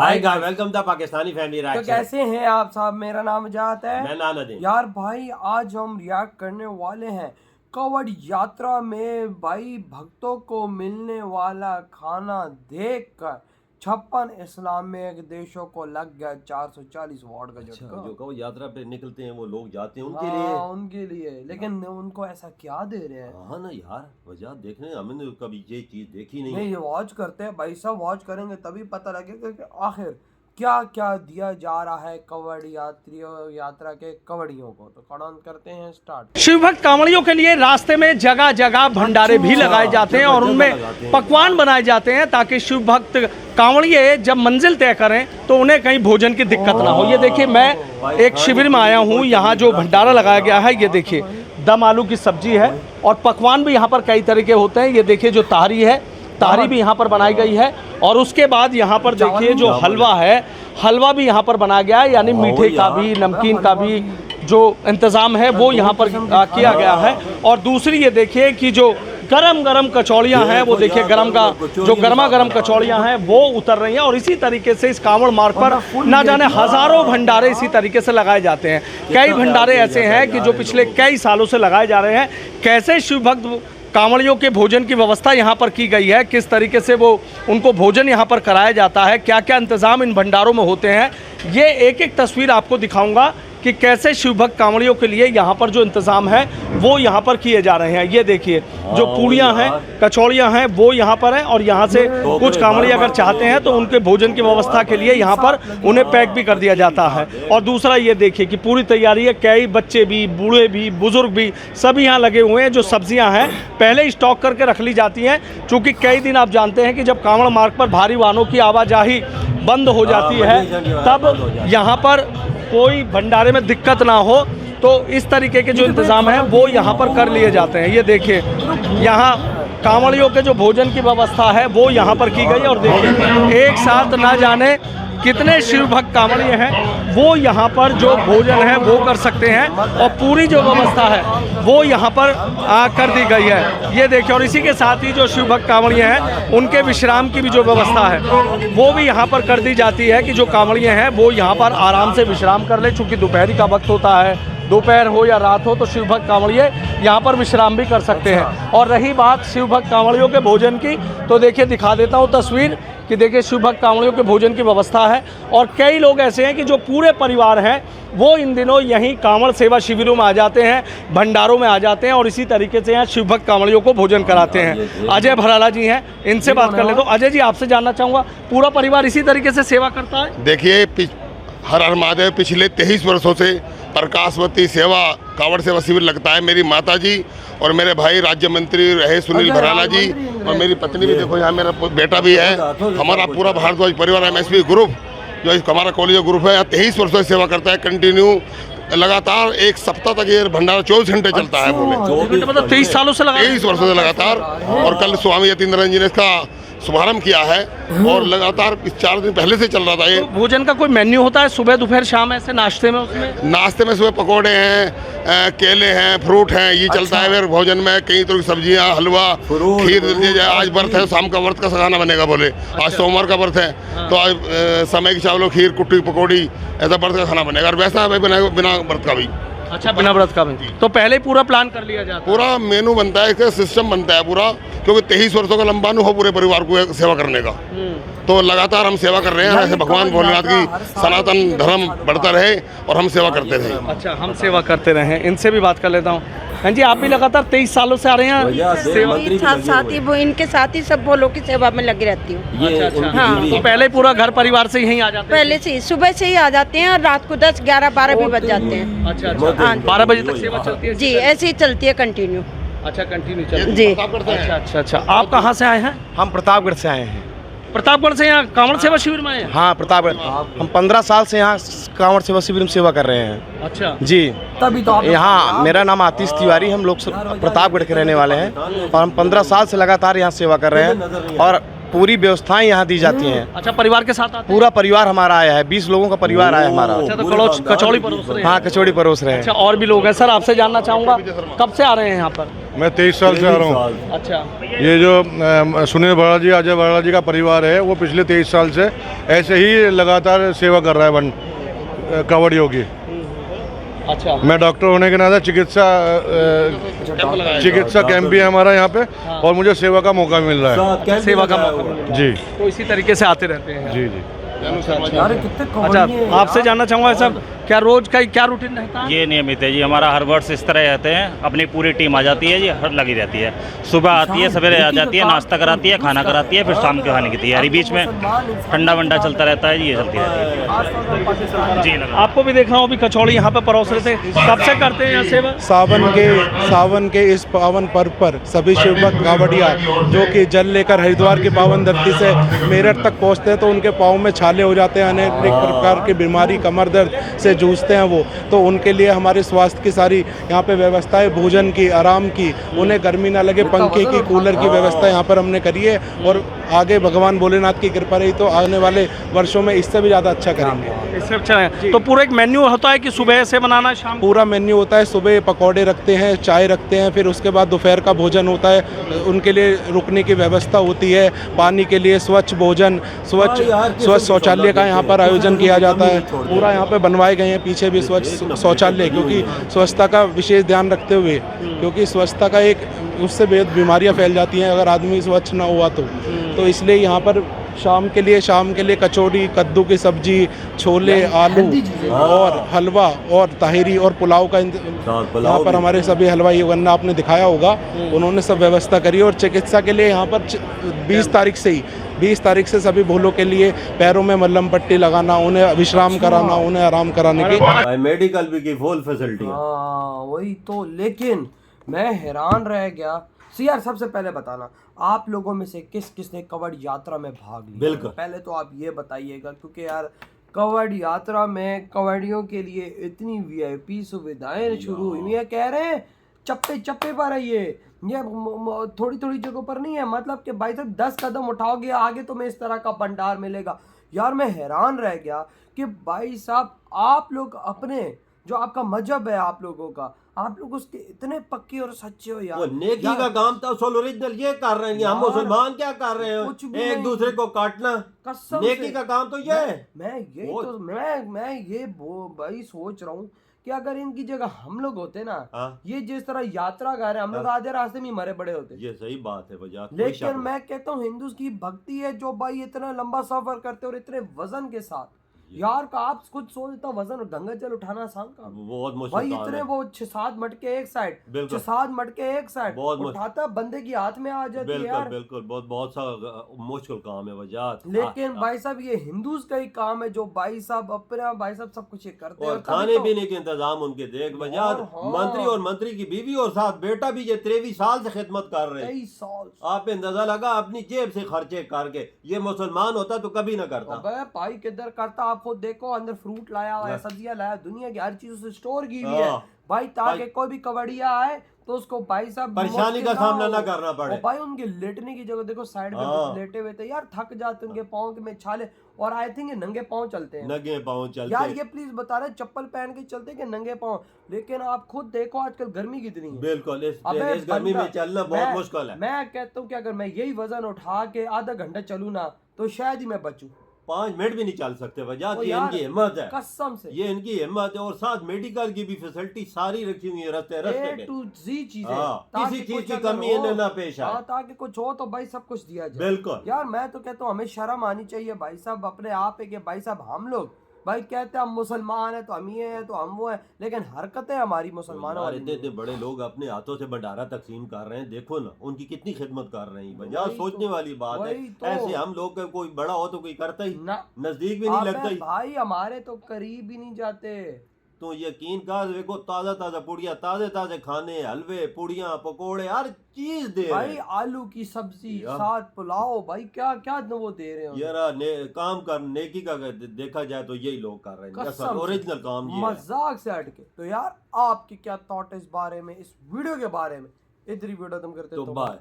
Hi guys, welcome the Pakistani family reaction. तो कैसे हैं आप साहब? मेरा नाम जात है। मैं नानदीन। यार भाई, आज हम रिएक्ट करने वाले हैं कांवड़ यात्रा में भाई भक्तों को मिलने वाला खाना देखकर 56 इस्लामिक देशों को लग गया 440 वाट का झटका। जो कांवड़ यात्रा पे निकलते हैं वो लोग जाते हैं उनके लिए लेकिन उनको ऐसा क्या दे रहे हैं? हाँ ना यार, वजह देखने हमने कभी ये चीज देखी नहीं। ये वॉच करते हैं भाई साहब, वॉच करेंगे तभी पता लगेगा कि आखिर क्या क्या दिया जा रहा है कांवड़ यात्रा के कांवड़ियों को। तो कड़ान करते हैं स्टार्ट। शिव भक्त कांवड़ियों के लिए रास्ते में जगह जगह भंडारे भी लगाए जाते हैं और उनमें पकवान बनाए जाते हैं ताकि शिव भक्त कांवड़िये जब मंजिल तय करें तो उन्हें कहीं भोजन की दिक्कत ना हो। ये देखिए, मैं एक शिविर में आया हूँ। यहाँ जो भंडारा लगाया गया है, ये देखिए दम आलू की सब्जी है और पकवान भी यहाँ पर कई तरह के होते हैं। ये देखिए जो ताहरी है, ताहरी भी यहाँ पर बनाई गई है और उसके बाद यहाँ पर देखिए जो हलवा है, हलवा भी यहाँ पर बनाया गया है, यानी मीठे का भी नमकीन का भी जो इंतज़ाम है वो यहाँ पर किया गया है। और दूसरी ये देखिए कि जो गरम गरम कचौड़ियाँ हैं, वो देखिए जो गर्मा गर्म कचौड़ियाँ हैं वो उतर रही हैं। और इसी तरीके से इस कांवड़ मार्ग पर ना जाने हज़ारों भंडारे इसी तरीके से लगाए जाते हैं। कई भंडारे ऐसे हैं कि जो पिछले कई सालों से लगाए जा रहे हैं। कैसे शिव भक्त कांवड़ियों के भोजन की व्यवस्था यहाँ पर की गई है, किस तरीके से वो उनको भोजन यहाँ पर कराया जाता है, क्या क्या इंतज़ाम इन भंडारों में होते हैं, ये एक एक तस्वीर आपको दिखाऊंगा कि कैसे शिव भक्त कांवड़ियों के लिए यहाँ पर जो इंतज़ाम है वो यहाँ पर किए जा रहे हैं। ये देखिए जो पूड़ियाँ हैं, कचौड़ियाँ हैं, वो यहाँ पर हैं और यहाँ से कुछ कांवड़िए अगर चाहते हैं तो उनके भोजन की व्यवस्था के लिए यहाँ पर उन्हें पैक भी कर दिया जाता है। और दूसरा ये देखिए कि पूरी तैयारी है, कई बच्चे भी, बूढ़े भी, बुजुर्ग भी सभी यहाँ लगे हुए हैं। जो सब्जियाँ हैं पहले स्टॉक करके रख ली जाती हैं, चूँकि कई दिन आप जानते हैं कि जब कांवड़ मार्ग पर भारी वाहनों की आवाजाही बंद हो जाती है तब यहाँ पर कोई भंडारे में दिक्कत ना हो, तो इस तरीके के जो इंतज़ाम है वो यहाँ पर कर लिए जाते हैं। ये देखिए यहाँ कांवड़ियों के जो भोजन की व्यवस्था है वो यहाँ पर की गई। और देखिए एक साथ ना जाने कितने शिव भक्त कांवड़िए हैं वो यहाँ पर जो भोजन है वो कर सकते हैं और पूरी जो व्यवस्था है वो यहाँ पर कर दी गई है। ये देखिए, और इसी के साथ ही जो शिव भक्त कांवड़िए हैं उनके विश्राम की भी जो व्यवस्था है वो भी यहाँ पर कर दी जाती है कि जो कांवड़िए हैं वो यहाँ पर आराम से विश्राम कर ले। चूँकि दोपहरी का वक्त होता है, दोपहर हो या रात हो, तो शिव भक्त कांवड़िए यहाँ पर विश्राम भी कर सकते हैं। और रही बात शिव भक्त कांवड़ियों के भोजन की, तो देखिए दिखा देता हूँ तस्वीर कि देखिए शिव भक्त कांवड़ियों के भोजन की व्यवस्था है। और कई लोग ऐसे हैं कि जो पूरे परिवार हैं वो इन दिनों यहीं कांवड़ सेवा शिविरों में आ जाते हैं, भंडारों में आ जाते हैं और इसी तरीके से यहाँ शिव भक्त कांवड़ियों को भोजन कराते हैं। अजय भराला जी हैं, इनसे बात कर लेते हो। अजय जी, आपसे जानना चाहूँगा, पूरा परिवार इसी तरीके से सेवा करता है? देखिए, हर हर महादेव पिछले 23 वर्षों से प्रकाशवती सेवा कांवड़ सेवा शिविर लगता है। मेरी माता जी और मेरे भाई राज्य मंत्री रहे सुनील भराला जी और मेरी पत्नी भी, देखो यहाँ मेरा बेटा भी है। हमारा पूरा भारद्वाज परिवार MSP ग्रुप जो हमारा कॉलेज ग्रुप है, 23 वर्षों से सेवा करता है कंटिन्यू, लगातार एक सप्ताह तक ये भंडारा 24 घंटे चलता है। मतलब 23 सालों से 23 वर्षों से लगातार। और कल स्वामी यतीन्द्रनाथ जी ने इसका शुभारंभ किया है और लगातार 4 दिन पहले से चल रहा था ये। भोजन का कोई मेन्यू होता है सुबह दोपहर शाम ऐसे नाश्ते में? उसमें नाश्ते में सुबह पकोड़े हैं, केले हैं, फ्रूट हैं, ये चलता है। फिर भोजन में कई तरह की सब्जियां, हलवा, खीर दे दिया जाए। आज व्रत है, शाम का व्रत का खाना बनेगा। बोले आज सोमवार का व्रत है तो आज समय की चावलों, खीर, कुट्टी, पकौड़ी, ऐसा व्रत का खाना बनेगा। और वैसा बिना व्रत का भी। अच्छा, बिना व्रत का भी। तो पहले पूरा प्लान कर लिया जाता है? पूरा मेनू बनता है, इसका सिस्टम बनता है पूरा, क्योंकि 23 वर्षों का लंबा अनुभव पूरे परिवार को सेवा करने का। तो लगातार हम सेवा कर रहे हैं। ऐसे भगवान भोलेनाथ की सनातन धर्म बढ़ता रहे और हम सेवा करते रहे। अच्छा, हम सेवा करते रहे। इनसे भी बात कर लेता हूँ। हाँ जी, आप भी लगातार 23 सालों से आ रहे हैं? साथ ही वो इनके साथ ही सब भोलों की सेवा में लगी रहती हूँ। अच्छा, हाँ। तो पहले पूरा घर परिवार से यहीं आ जाते हैं? पहले से ही, सुबह से ही आ जाते हैं और रात को 10, 11, 12 भी बज जाते हैं। अच्छा, 12 बजे तक सेवा चलती है? जी, ऐसे ही चलती है कंटिन्यू। अच्छा, कंटिन्यू चलती है जी। अच्छा। आप कहाँ से आए हैं? हम प्रतापगढ़ से आए हैं। प्रतापगढ़ से यहाँ कांवड़ सेवा शिविर में आए हैं? हाँ, प्रतापगढ़। हम 15 साल से यहाँ कांवड़ सेवा शिविर में सेवा कर रहे हैं। अच्छा जी। तभी तो यहाँ मेरा नाम आतिश तिवारी, हम लोग प्रतापगढ़ के रहने वाले हैं और हम 15 साल से लगातार यहाँ सेवा कर रहे हैं और पूरी व्यवस्थाएं यहाँ दी जाती हैं। अच्छा, परिवार के साथ आते हैं? पूरा परिवार हमारा आया है, 20 लोगों का परिवार आया हमारा। अच्छा, तो कचौड़ी परोस रहे हैं? हाँ, कचौड़ी परोस रहे हैं। अच्छा, और भी लोग हैं। सर, आपसे जानना चाहूँगा, कब से आ रहे हैं यहाँ पर? मैं 23 साल से आ रहा हूँ। अच्छा, ये जो सुनील भराला जी, अजय भराला जी का परिवार है, वो पिछले 23 साल से ऐसे ही लगातार सेवा कर रहा है कांवड़ियों की। अच्छा, मैं डॉक्टर होने के नाते चिकित्सा कैंप भी है हमारा यहाँ पे, और मुझे सेवा का मौका मिल रहा है। कैंप सेवा का लगाया मौका हुआ है। मिल रहा है। जी तो इसी तरीके से आते रहते हैं। जी जी। यार कितने अच्छा, कवड़िए हैं आपसे यार। जानना चाहूँगा साहब, क्या रोज का क्या रूटीन रहता है? ये नियमित है जी, हमारा हर वर्ष इस तरह रहते हैं। अपनी पूरी टीम आ जाती है जी, हर लगी रहती है। सुबह आती है, सवेरे आ जाती है, नाश्ता कराती है, खाना कराती है, फिर शाम के खाने की तैयारी। बीच में ठंडा वंडा चलता रहता है जी, ये चलती रहती है जी। लगा आपको भी देख रहा हूँ अभी कचौड़ी यहाँ पे परोस रहे थे, कब से करते हैं यहाँ सेवा? सावन के इस पावन पर्व पर सभी शिवभक्त कांवड़िया जो कि जल लेकर हरिद्वार की पावन धरती से मेरठ तक पहुंचते हैं, तो उनके पाँव में छाले हो जाते हैं, अनेक प्रकार की बीमारी, कमर दर्द से जूझते हैं वो, तो उनके लिए हमारे स्वास्थ्य की सारी यहाँ पे व्यवस्थाएं, भोजन की, आराम की, उन्हें गर्मी ना लगे, पंखे की, कूलर की व्यवस्था यहाँ पर हमने करी है। और आगे भगवान भोलेनाथ की कृपा रही तो आने वाले वर्षों में इससे भी ज़्यादा अच्छा करेंगे। इससे अच्छा है। तो पूरा एक मेन्यू होता है कि सुबह से बनाना शाम? पूरा मेन्यू होता है, सुबह पकौड़े रखते हैं, चाय रखते हैं, फिर उसके बाद दोपहर का भोजन होता है, उनके लिए रुकने की व्यवस्था होती है, पानी के लिए स्वच्छ भोजन, स्वच्छ शौचालय का यहाँ पर आयोजन किया जाता है। पूरा यहाँ पे बनवाए गए हैं पीछे भी स्वच्छ शौचालय, क्योंकि स्वच्छता का विशेष ध्यान रखते हुए, क्योंकि स्वच्छता का एक उससे बेहद बीमारियाँ फैल जाती हैं अगर आदमी स्वच्छ ना हुआ तो इसलिए यहाँ पर शाम के लिए कचौड़ी, कद्दू की सब्जी, छोले, आलू और हलवा और ताहिरी और पुलाव का यहाँ पर हमारे सभी हलवाई वरना आपने दिखाया होगा, उन्होंने सब व्यवस्था करी। और चिकित्सा के लिए यहाँ पर 20 तारीख से सभी भूलों के लिए पैरों में मल्लम पट्टी लगाना, उन्हें विश्राम कराना, उन्हें आराम कराने की मेडिकल भी की फुल फैसिलिटी है। हाँ वही तो, लेकिन मैं हैरान रह गया। यार सबसे पहले बताना, आप लोगों में से किस किस ने कवड़ यात्रा में भाग लिया? बिल्कुल। पहले तो आप ये बताइएगा, क्योंकि यार कवड़ यात्रा में कवड़ियों के लिए इतनी वीआईपी सुविधाएं शुरू हुई हैं, कह रहे हैं चप्पे चप्पे पर है ये थोड़ी थोड़ी जगहों पर नहीं है। मतलब कि भाई साहब 10 कदम उठाओगे आगे तुम्हें इस तरह का भंडार मिलेगा। यार मैं हैरान रह गया कि भाई साहब आप लोग अपने जो आपका मजहब है आप लोगों का, आप लोग उसके इतने पक्के और सच्चे हो यार। वो नेकी का काम था, सोल ओरिजिनल ये कर रहे हैं। हम मुसलमान क्या कर रहे हैं? एक दूसरे को काटना, नेकी का काम तो ये है। मैं ये भाई सोच रहा हूँ कि अगर इनकी जगह हम लोग होते ना, ये जिस तरह यात्रा कर रहे हैं, हम लोग आधे रास्ते में मरे पड़े होते। ये सही बात है भैया। लेकिन मैं कहता हूँ हिंदू की भक्ति है जो भाई इतना लंबा सफर करते और इतने वजन के साथ। यार का आप खुद सोचता वजन गंगा जल उठाना आसान काम बहुत मुश्किल भाई, इतने वो 6-7 मटके एक साइड, 6-7 मटके एक साइड उठाता बंदे की हाथ में आ जाती है यार। बिल्कुल बहुत सा मुश्किल काम है वजात। लेकिन भाई साहब ये हिंदूज का ही काम है जो भाई साहब अपने भाई साहब सब कुछ ये करते हैं। और खाने पीने के इंतजाम उनके देख वजात, मंत्री और मंत्री की बीवी और साथ बेटा भी ये 23 साल से खिदमत कर रहे हैं। 23 साल आप अंदाजा लगा अपनी जेब से खर्चे करके। ये मुसलमान होता तो कभी ना करता। भाई किधर करता, खुद देखो अंदर फ्रूट लाया हुआ है, सब्जियां लाया, दुनिया की हर चीज से स्टोर की हुई है भाई, ताकि कोई भी कवड़िया आए तो उसको भाई साहब परेशानी का सामना ना करना पड़े। भाई उनके लेटने की जगह देखो साइड में लेटे हुए थे यार, थक जाते उनके पाँव में छाले, और आई थिंक ये नंगे पाँव चलते हैं। नंगे पाँव चलते यार ये प्लीज बता रहे चप्पल पहन के चलते कि नंगे पाँव? लेकिन आप खुद देखो आजकल गर्मी कितनी है। बिल्कुल इस गर्मी में चलना बहुत मुश्किल है। मैं कहता हूँ कि अगर मैं यही वजन उठा के आधा घंटा चलूँ ना तो शायद ही मैं बचूं। 5 मिनट भी नहीं चल सकते वजह ये इनकी हिम्मत है, कसम से ये इनकी हिम्मत है। और साथ मेडिकल की भी फैसिलिटी सारी रखी हुई है रास्ते A to Z चीजें, किसी चीज की कमी इन्हें ना पेश आए, ताकि कुछ हो तो भाई सब कुछ दिया जाए। बिल्कुल यार मैं तो कहता हूँ हमें शर्म आनी चाहिए भाई साहब अपने आप है कि भाई साहब हम लोग भाई कहते हैं हम मुसलमान है तो हम ये है तो हम वो है, लेकिन हरकतें हमारी मुसलमानों वाली। इतने बड़े लोग अपने हाथों से भंडारा तकसीम कर रहे हैं, देखो ना उनकी कितनी खिदमत कर रहे हैं। भैया सोचने वाली बात है। ऐसे हम लोग का कोई बड़ा हो तो कोई करता ही नजदीक भी नहीं लगता ही भाई, हमारे तो करीब ही नहीं जाते। तो यकीन कर देखो ताजा ताजा पुड़िया, ताजे ताजे खाने, हलवे, पुड़िया, पकोड़े, हर चीज दे रहे भाई, आलू की सब्जी साथ पुलाव, भाई क्या क्या वो दे रहे हैं यार। काम कर नेकी का देखा जाए तो यही लोग कर रहे हैं, ओरिजिनल काम ये मजाक से हटके। तो यार आपके क्या थॉट इस बारे में, इस वीडियो के बारे में? इतनी वीडियो तुम करते तो बाय।